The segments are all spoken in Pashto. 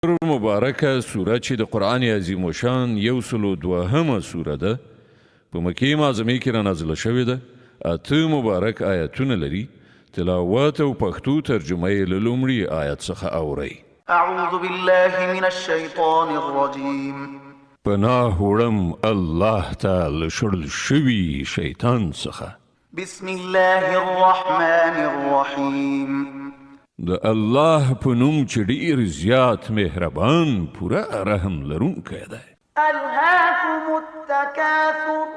مبارکه سوره چې د قرآن عظیم الشان 102 سوره ده په مکې معظمې کې رانازله شوې ده. 8 مبارک آیتونه لري. تلاوت او پښتو ترجمه یې له لومړي آیت څخه اورئ. اعوذ بالله من الشیطان الرجیم. پناه وړم الله ته له شړل شوي شیطان څخه. بسم الله الرحمن الرحیم. د الله په نوم چې ډېر زیات مهربان پوره رحم لرونکی دی. الهاکم التکاثر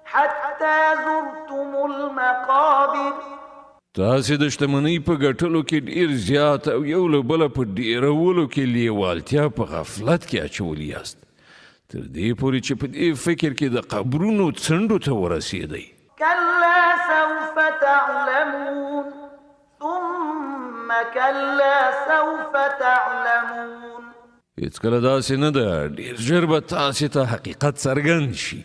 حتی زرتم المقابر. تاسې د شتمنۍ په ګټلو کې ډېر زیات او یو له بله په ډېرولو کې لیوالتیا په غفلت کې اچولی یاست تر دې پورې چې په دې فکر کې د قبرونو څنډو ته ورسېدئ. کلا سوف تعلمون ثم کلا سوف تعلمون. هېڅکله داسې نه ده، ډېر ژر به تاسې ته حقیقت څرګند شي.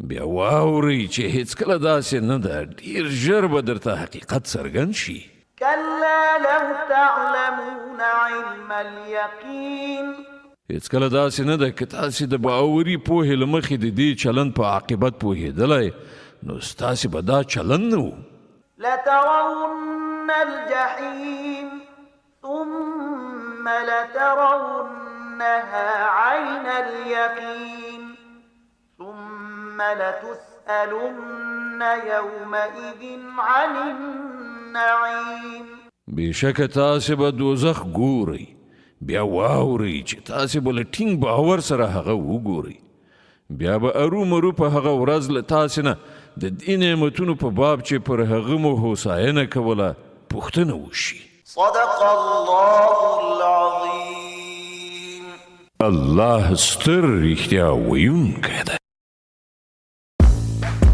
بیا واورئ چې هېڅکله داسې نه ده، ډېر ژر به درته حقیقت څرګند شي. کلا لو تعلمون علم اليقین. هېڅکله داسې نه ده که تاسې د باوري پوهې له مخې د دې چلند په عاقبت پوهېدلی نو ستاسې به دا چلند نه و. لترون الجحیم ثم لترونها عین اليقین ثم لتسألن يومئذ عن النعیم. بېشکه تاسې به دوزخ ګورئ، بیا واورئ چې تاسې به له ټینګ باور سره هغه وګورئ. بیا به ارومرو په هغه ورځ له تاسې نه د دې نعمتونو په باب چې پر هغه مو هوساینه کوله پوښتنه وشي. صدق الله العظیم. الله ستر رښتیا ویونکی دی.